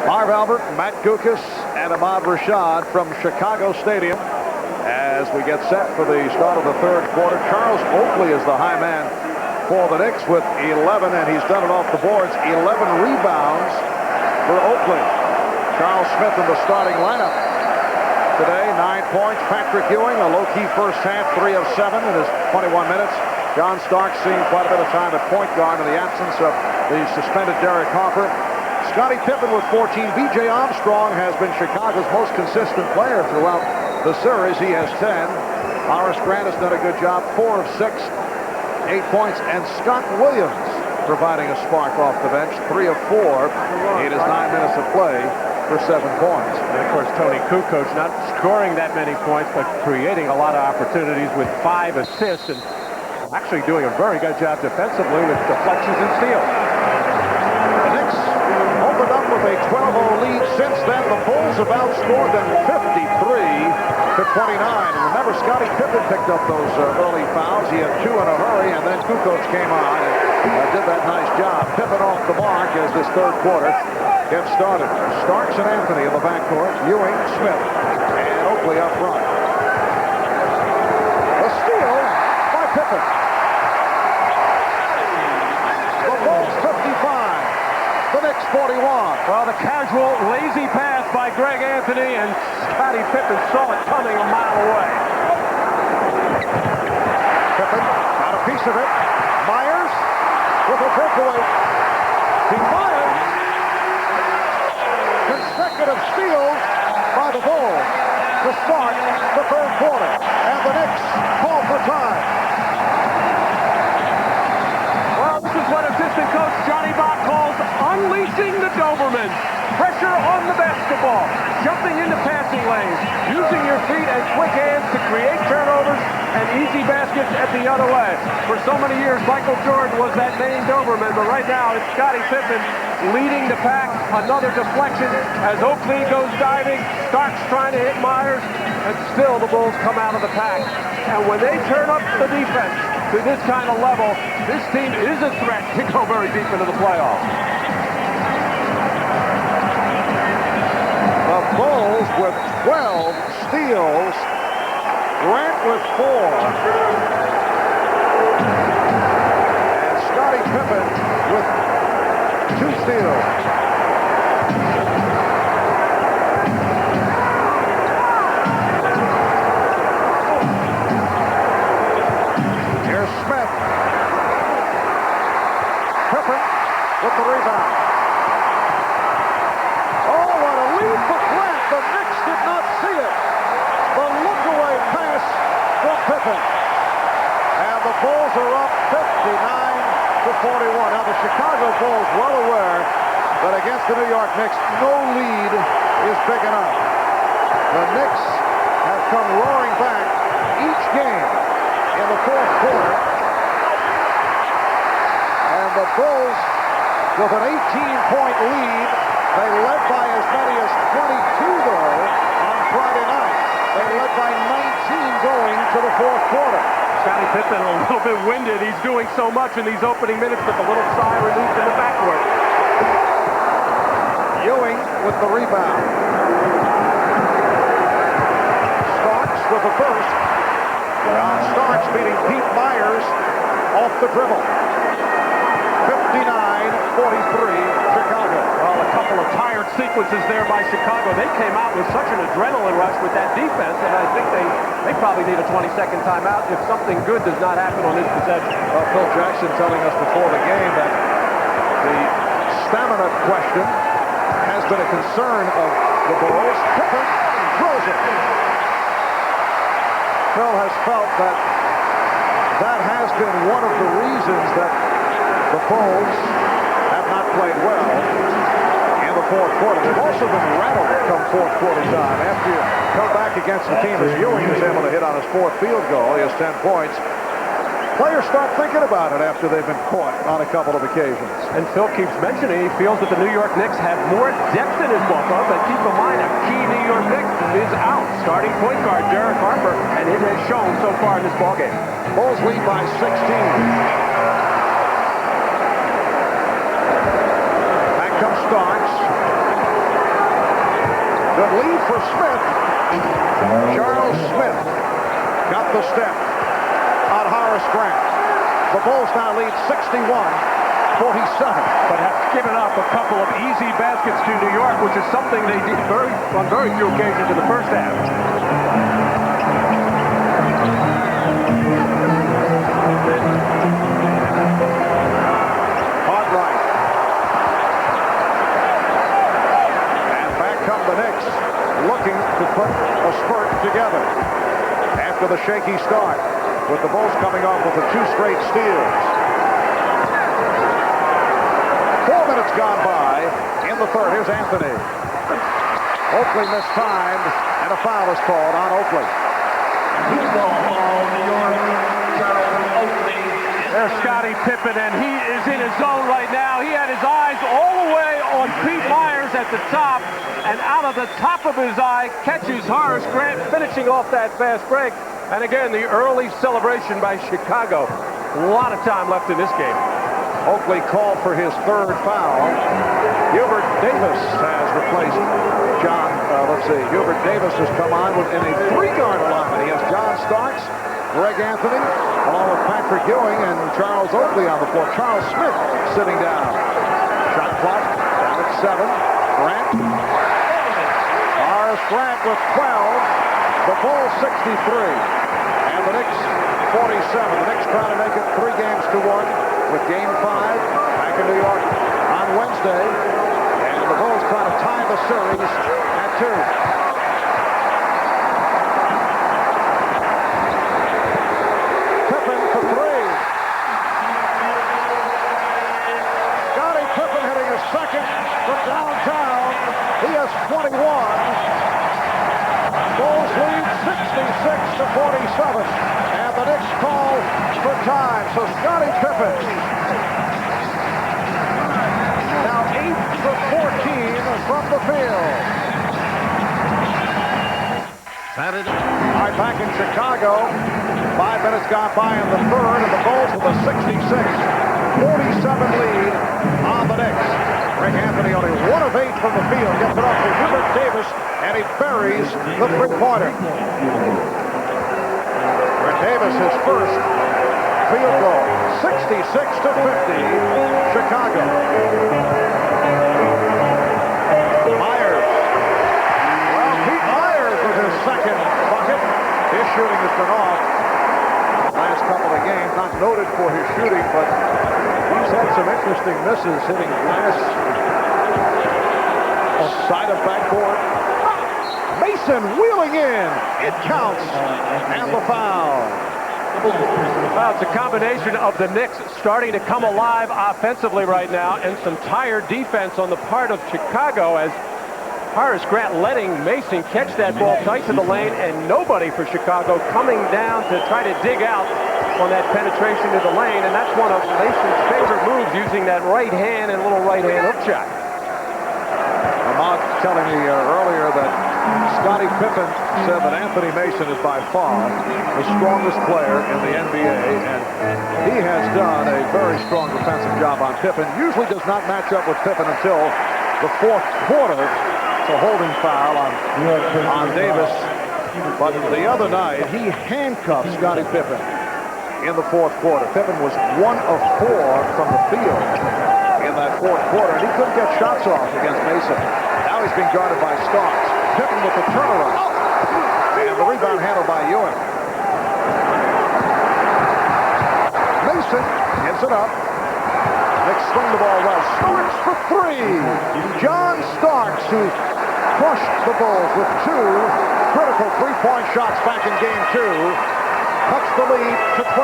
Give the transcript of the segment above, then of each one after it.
Marv Albert, Matt Guokas, and Ahmad Rashad from Chicago Stadium as we get set for the start of the third quarter. Charles Oakley is the high man for the Knicks with 11, and he's done it off the boards. 11 rebounds for Oakley. Charles Smith in the starting lineup today, 9 points. Patrick Ewing, a low-key first half, 3 of 7 in his 21 minutes. John Starks seeing quite a bit of time at point guard in the absence of the suspended Derek Harper. Scottie Pippen with 14. B.J. Armstrong has been Chicago's most consistent player throughout the series. He has 10. Horace Grant has done a good job, 4 of 6, 8 points. And Scott Williams providing a spark off the bench, 3 of 4 in his 9 minutes of play for 7 points. And of course, Tony Kukoc not scoring that many points, but creating a lot of opportunities with 5 assists and actually doing a very good job defensively with deflections and steals. The Knicks opened up with a 12-0 lead. Since then, the Bulls have outscored them 53-29. And remember, Scottie Pippen picked up those early fouls. He had 2 in a hurry, and then Kukoc came on and did that nice job. Pippen off the mark as this third quarter gets started. Starks and Anthony in the backcourt. Ewing, Smith, and Oakley up front. A steal by Pippen. The Bulls 55. The Knicks 41. Well, the casual, lazy pass by Greg Anthony, and Scottie Pippen saw it coming a mile away. Pippen got a piece of it. Myers with a breakaway. Myers. Consecutive steals by the Bulls to start the third quarter. And the Knicks call for time. Well, this is what assistant coach Johnny Bach calls unleashing the Doberman. Pressure on the basketball, jumping into passing lanes, using your feet and quick hands to create turnovers and easy baskets at the other way. For so many years, Michael Jordan was that main Doberman, but right now it's Scottie Pippen leading the pack. Another deflection as Oakley goes diving. Starks trying to hit Myers, and still the Bulls come out of the pack. And when they turn up the defense to this kind of level, this team is a threat to go very deep into the playoffs. The Bulls with 12 steals. Grant with 4. And Scottie Pippen with 2 steals. Here's Smith. Pippen with the rebound. Oh, what a lead for Grant. The Knicks did not see it. The look-away pass from Pippen. And the Bulls are up 59-41. Now, the Chicago Bulls well aware that against the New York Knicks, no lead is big enough. The Knicks have come roaring back each game in the fourth quarter. And the Bulls with an 18-point lead. They led by as many as 22, though, on Friday night. They led by 19 going to the fourth quarter. Scottie Pippen a little bit winded. He's doing so much in these opening minutes with a little sigh relief in the backcourt. Ewing with the rebound. Starks with the first. John Starks beating Pete Myers off the dribble. 59-43 Chicago. Well, a couple of tired sequences there by Chicago. They came out with such an adrenaline rush with that defense, and I think they probably need a 20-second timeout if something good does not happen on this possession. Well, Phil Jackson telling us before the game that the stamina question has been a concern of the Bulls. Pippen throws it. Phil has felt that that has been one of the reasons that the Bulls have not played well in the fourth quarter. They've also been rattled come fourth quarter time. After you come back against the team as Ewing is able to hit on his 4th field goal, he has 10 points. Players start thinking about it after they've been caught on a couple of occasions. And Phil keeps mentioning he feels that the New York Knicks have more depth in his ball club. But keep in mind, a key New York Knicks is out. Starting point guard Derek Harper, and it has shown so far in this ballgame. Bulls lead by 16. Back comes Starks. Good lead for Smith. Charles Smith got the step on Horace Grant. The Bulls now lead 61-47, but have given up a couple of easy baskets to New York, which is something they did on very few occasions in the first half. Hard right. And back come the Knicks, looking to put a spurt together after the shaky start, with the Bulls coming off with the 2 straight steals. 4 minutes gone by in the third. Here's Anthony. Oakley mistimed, and a foul is called on Oakley. There's Scottie Pippen, and he is in his zone right now. He had his eyes all the way on Pete Myers at the top, and out of the top of his eye catches Horace Grant finishing off that fast break. And again, the early celebration by Chicago. A lot of time left in this game. Oakley called for his 3rd foul. Hubert Davis has replaced John. Hubert Davis has come on within a 3-guard alignment. He has John Starks, Greg Anthony, along with Patrick Ewing and Charles Oakley on the floor. Charles Smith sitting down. Shot clock down at 7. Grant. Horace Grant with 12. The Bulls 63, and the Knicks 47. The Knicks trying to make it 3 games to 1 with Game 5 back in New York on Wednesday, and the Bulls trying to tie the series at 2. Pippen for 3. Scottie Pippen hitting his 2nd from downtown. He has 21. Bulls lead 66-47, and the Knicks call for time. So Scottie Pippen now 8 for 14 from the field. All right, back in Chicago, 5 minutes gone by in the third, and the Bulls with a 66-47 lead on the Knicks. Greg Anthony only 1 of 8 from the field, gets it off to Hubert Davis, and he buries the 3-pointer. For Davis, his first field goal, 66-50, Chicago. Myers. Well, Pete Myers with his 2nd bucket. His shooting has been off last couple of games. Not noted for his shooting, but he's had some interesting misses hitting glass side of backboard. Mason wheeling in. It counts. And the foul. Well, it's a combination of the Knicks starting to come alive offensively right now and some tired defense on the part of Chicago, as Horace Grant letting Mason catch that ball tight to the lane, and nobody for Chicago coming down to try to dig out on that penetration to the lane. And that's one of Mason's favorite moves, using that right hand and little right hand hook shot. Ahmad telling me earlier that Scottie Pippen said that Anthony Mason is by far the strongest player in the NBA, and he has done a very strong defensive job on Pippen. Usually does not match up with Pippen until the 4th quarter. It's a holding foul on Davis. But the other night, he handcuffed Scottie Pippen in the 4th quarter. Pippen was 1 of 4 from the field in that 4th quarter, and he couldn't get shots off against Mason. Now he's being guarded by Starks. Pippen with the turnaround. And the rebound handled by Ewing. Mason gets it up. Knicks swing the ball well. Starks for 3. John Starks, who crushed the Bulls with 2 critical 3-point shots back in Game 2. Cuts the lead to 12.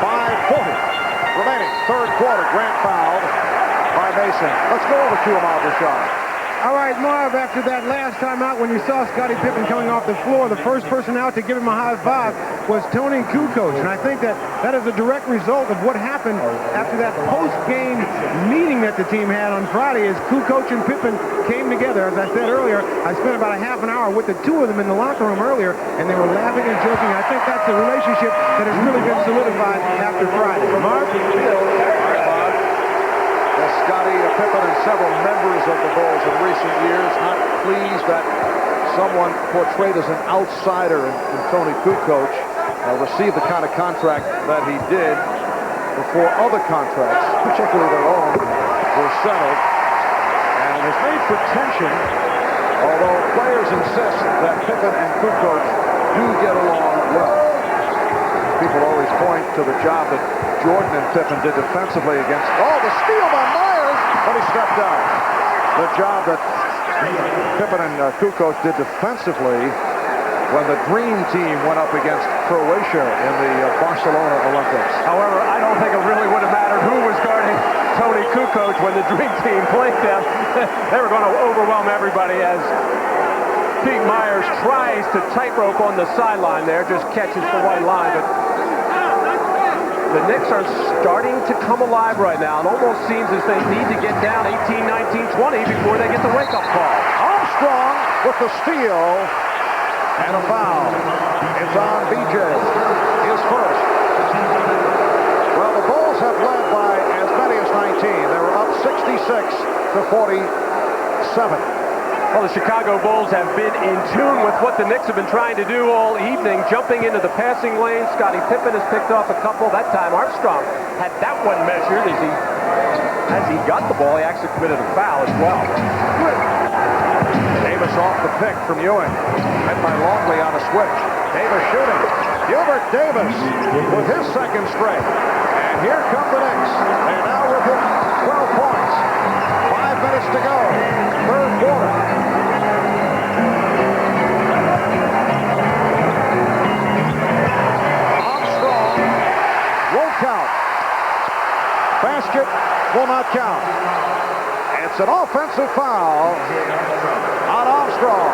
5:40 remaining. 3rd quarter. Grant fouled by Mason. Let's go over to Ahmad Rashad. All right, Marv, after that last time out when you saw Scottie Pippen coming off the floor, the first person out to give him a high five was Tony Kukoc. And I think that is a direct result of what happened after that post-game meeting that the team had on Friday, as Kukoc and Pippen came together. As I said earlier, I spent about a half an hour with the 2 of them in the locker room earlier, and they were laughing and joking. I think that's a relationship that has really been solidified after Friday. Marv? The Well, Scottie Pippen and several members of the Bulls in recent years not pleased that someone portrayed as an outsider in Tony Kukoc received the kind of contract that he did before other contracts, particularly their own, were settled. And it has made for tension, although players insist that Pippen and Kukoc do get along well. People always point to the job that Jordan and Pippen did defensively against, the steal by Myers, but he stepped out. The job that Pippen and Kukoc did defensively when the Dream Team went up against Croatia in the Barcelona Olympics. However, I don't think it really would have mattered who was guarding Tony Kukoc when the Dream Team played them. They were going to overwhelm everybody as Pete Myers tries to tightrope on the sideline there, just catches the white line. But the Knicks are starting to come alive right now. It almost seems as they need to get down 18, 19, 20 before they get the wake-up call. Armstrong with the steal and a foul. It's on BJ, his first. Well, the Bulls have led by as many as 19. They were up 66 to 47. Well, the Chicago Bulls have been in tune with what the Knicks have been trying to do all evening, jumping into the passing lane. Scottie Pippen has picked off a couple. That time Armstrong had that one measured. As he got the ball, he actually committed a foul as well. Davis off the pick from Ewing. Met by Longley on a switch. Davis shooting. Gilbert Davis with his second straight. And here come the Knicks. They're now within 12 points. 5 minutes to go. Third quarter. Armstrong won't count. Basket will not count. It's an offensive foul on Armstrong.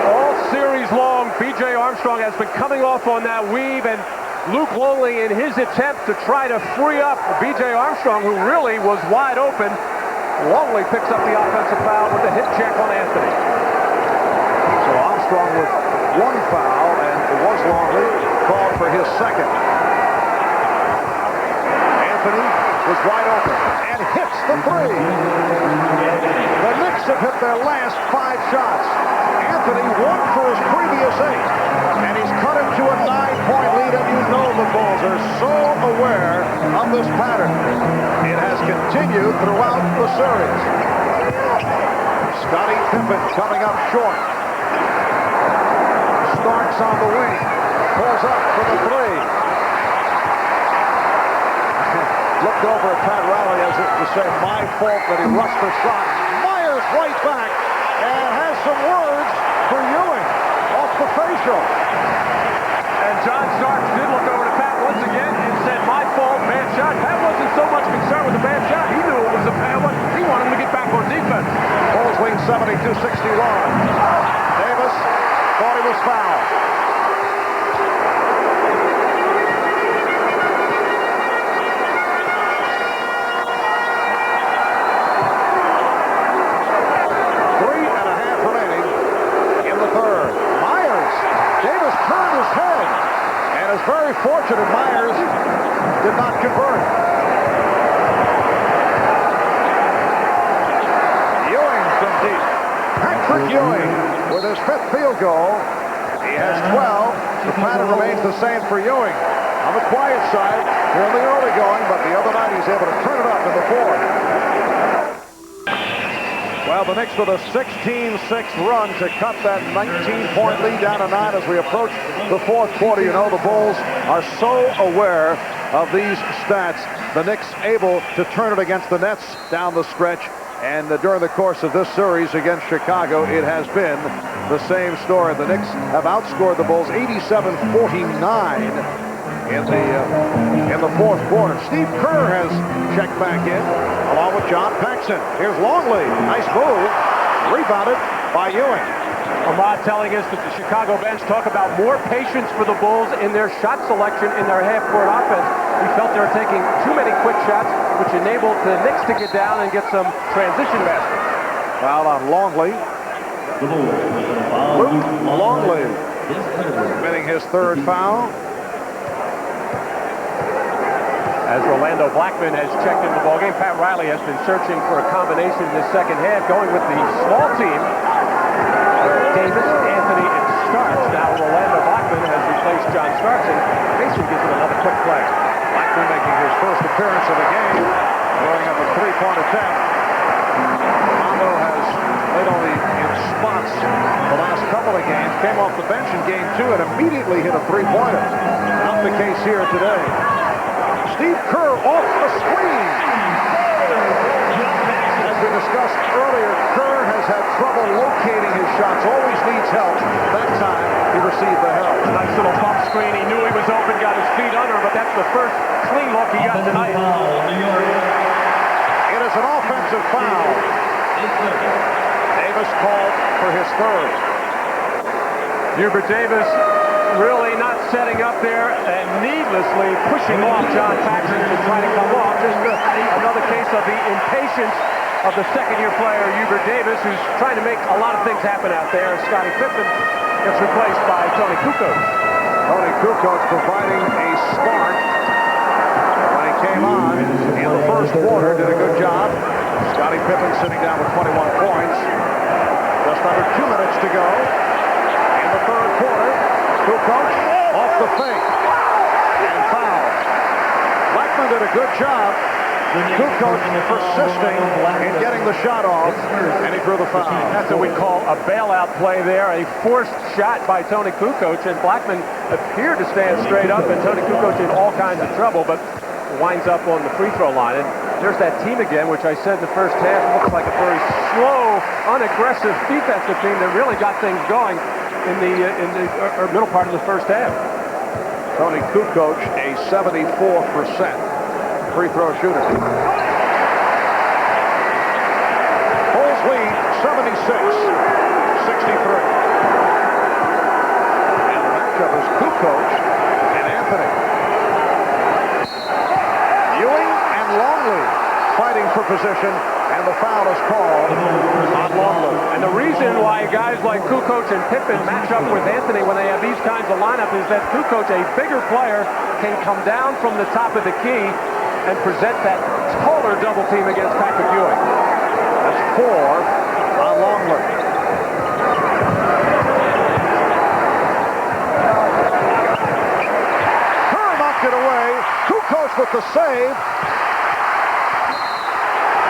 All series long, B.J. Armstrong has been coming off on that weave, and Luke Longley, in his attempt to try to free up B.J. Armstrong, who really was wide open, Longley picks up the offensive foul with a hip check on Anthony. So Armstrong with one foul, and it was Longley called for his second. Anthony was wide open and hits the three. The Knicks have hit their last 5 shots. Anthony won for his previous 8, and he's cut it to a 9-point lead, and you know the Bulls are so aware of this pattern. It has continued throughout the series. Scottie Pippen coming up short. Starks on the wing. Pulls up for the 3. Looked over at Pat Riley as if to say, my fault that he rushed the shot. Myers right back and has some words for Ewing off the facial. And John Starks did look over to Pat once again and said, my fault, bad shot. Pat wasn't so much concerned with the bad shot. He knew it was a bad one. He wanted him to get back on defense. Bulls lead 72-61. Davis thought he was fouled. Very fortunate Myers did not convert. Ewing from deep. Patrick Ewing with his 5th field goal. He has 12. The pattern remains the same for Ewing. On the quiet side, here in the early going, but the other night he's able to turn it up in the 4th. Well, the Knicks with a 16-6 run to cut that 19-point lead down to 9 as we approach the 4th quarter. You know, the Bulls are so aware of these stats. The Knicks able to turn it against the Nets down the stretch. And during the course of this series against Chicago, it has been the same story. The Knicks have outscored the Bulls 87-49 in the 4th quarter. Steve Kerr has checked back in along with John Paxson. Here's Longley. Nice move. Rebounded by Ewing. Ahmad telling us that the Chicago bench talk about more patience for the Bulls in their shot selection in their half-court offense. He felt they were taking too many quick shots, which enabled the Knicks to get down and get some transition baskets. Foul on Longley. Luke Longley committing his 3rd foul. as Rolando Blackman has checked into the ballgame. Pat Riley has been searching for a combination in the second half, going with the small team. Davis, Anthony, and Starks. Now Rolando Blackman has replaced John Starks, and Mason gives it another quick play. Blackman making his first appearance of the game, throwing up a three-point attempt. Rondo has played only in spots the last couple of games, came off the bench in game 2 and immediately hit a three-pointer. Not the case here today. Steve Kerr off the screen. As we discussed earlier, Kerr has had trouble locating his shots, always needs help. That time, he received the help. Nice little pump screen. He knew he was open, got his feet under, but that's the first clean look he got tonight. It is an offensive foul. Davis called for his third. Hubert Davis really not setting up there and needlessly pushing off John Patrick to try to come off. Just another case of the impatience of the second-year player, Hubert Davis, who's trying to make a lot of things happen out there. Scottie Pippen gets replaced by Tony Kukoc. Tony Kukoc providing a spark when he came on in the first quarter, did a good job. Scottie Pippen sitting down with 21 points. Just under 2 minutes to go in the third quarter. Kukoc off the fake and foul. Blackman did a good job. Kukoc persisting in getting the shot off, and he drew the foul. That's what we call a bailout play there. A forced shot by Tony Kukoc, and Blackman appeared to stand straight up, and Tony Kukoc in all kinds of trouble, but winds up on the free throw line. And there's that team again, which I said in the first half looks like a very slow, unaggressive defensive team that really got things going in the middle part of the first half. Tony Kukoc, a 74% free throw shooter. Bulls lead 76-63. And the matchup is Kukoc and Anthony. Ewing and Longley fighting for position, and the foul is called on Longley. And the reason why guys like Kukoc and Pippen match up with Anthony when they have these kinds of lineups is that Kukoc, a bigger player, can come down from the top of the key and present that taller double team against Patrick Ewing. That's 4 on Longley. Kerr knocked it away. Kukoc with the save.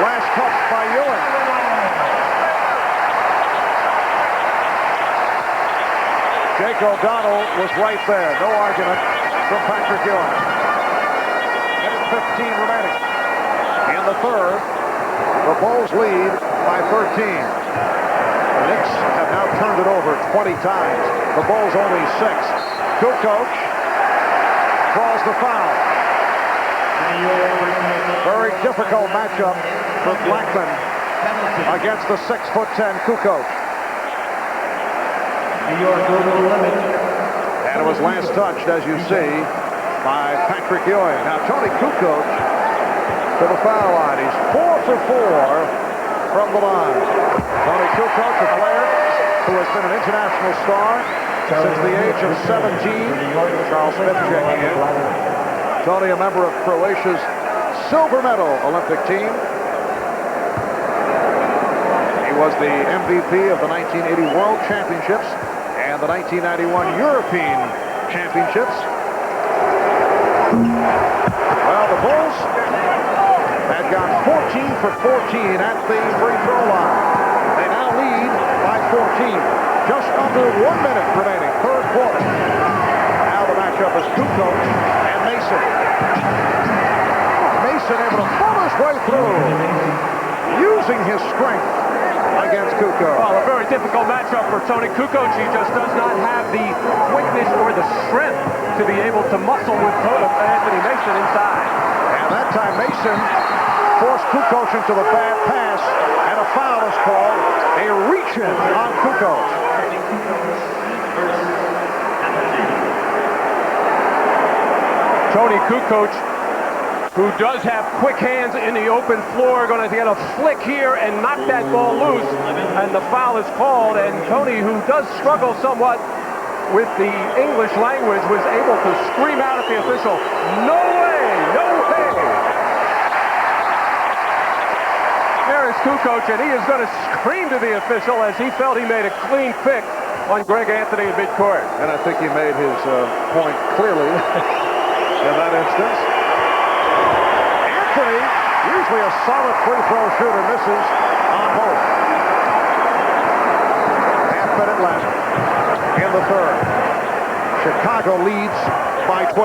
Last touch by Ewing. Jake O'Donnell was right there. No argument from Patrick Ewing. 15 remaining. In the third, the Bulls lead by 13. The Knicks have now turned it over 20 times. The Bulls only 6. Kukoc draws the foul. Very difficult matchup for Blackman against the 6'10" Kukoc. And it was last touched, as you see, by Patrick Ewing. Now Tony Kukoc to the foul line. He's 4 for 4 from the line. Tony Kukoc, a player who has been an international star since the age of 17. Charles Smith checking in. Tony, a member of Croatia's silver medal Olympic team. He was the MVP of the 1980 World Championships and the 1991 European Championships. Well, the Bulls had gone 14 for 14 at the free throw line. They now lead by 14. Just under 1 minute remaining, third quarter. Now the matchup is Kukoc and Mason. Mason able to throw his way through, using his strength against Kukoc. Well, a very difficult matchup for Tony Kukoc. He just does not have the quickness or the strength to be able to muscle with Anthony Mason inside. And that time Mason forced Kukoc into the bad pass, and a foul is called. A reach-in on Kukoc. Tony Kukoc, who does have quick hands in the open floor, going to get a flick here and knock that ball loose, and the foul is called. And Tony, who does struggle somewhat with the English language, was able to scream out at the official, "No way, no way." Horace Kukoc, and he is going to scream to the official as he felt he made a clean pick on Greg Anthony in midcourt. And I think he made his point clearly in that instance. Anthony, usually a solid free throw shooter, misses on both. Half-minute left in the third. Chicago leads by 12.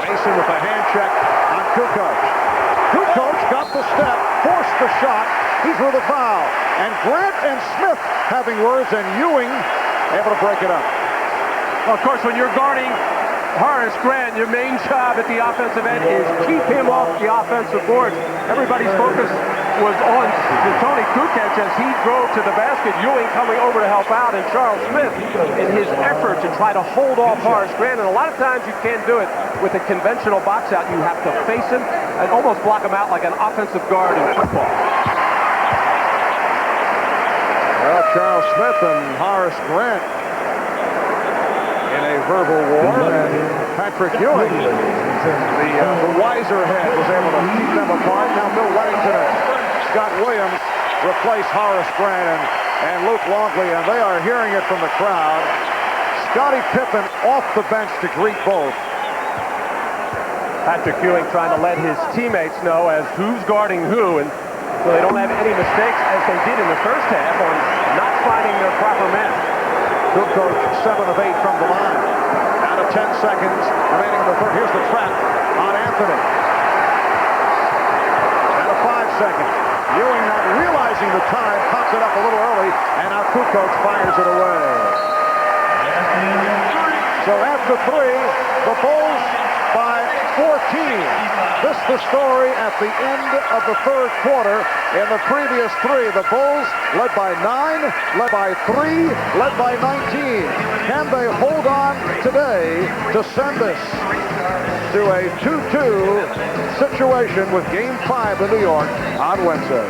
Mason with a hand check on Kukoc. Kukoc got the step, forced the shot. He drew the foul. And Grant and Smith having words, and Ewing able to break it up. Well, of course, when you're guarding Horace Grant, your main job at the offensive end is keep him off the offensive boards. Everybody's focus was on Tony Kukoc as he drove to the basket. Ewing coming over to help out, and Charles Smith in his effort to try to hold off Horace Grant. And a lot of times you can't do it with a conventional box out. You have to face him and almost block him out like an offensive guard in football. Well, Charles Smith and Horace Grant in a verbal war, and Patrick Ewing, the wiser head, was able to keep them apart. Now Bill Weddington and Scott Williams replace Horace Grant and Luke Longley, and they are hearing it from the crowd. Scottie Pippen off the bench to greet both. Patrick Ewing trying to let his teammates know as who's guarding who, and so they don't have any mistakes as they did in the first half on not finding their proper man. Kukoc 7 of 8 from the line. Out of 10 seconds remaining in the third. Here's the trap on Anthony. Out of 5 seconds. Ewing, not realizing the time, pops it up a little early, and now Kukoc fires it away. So after 3, the Bulls by 14. This is the story at the end of the third quarter. In the previous 3, the Bulls led by 9, led by 3, led by 19. Can they hold on today to send this to a 2-2 situation with Game 5 in New York on Wednesday?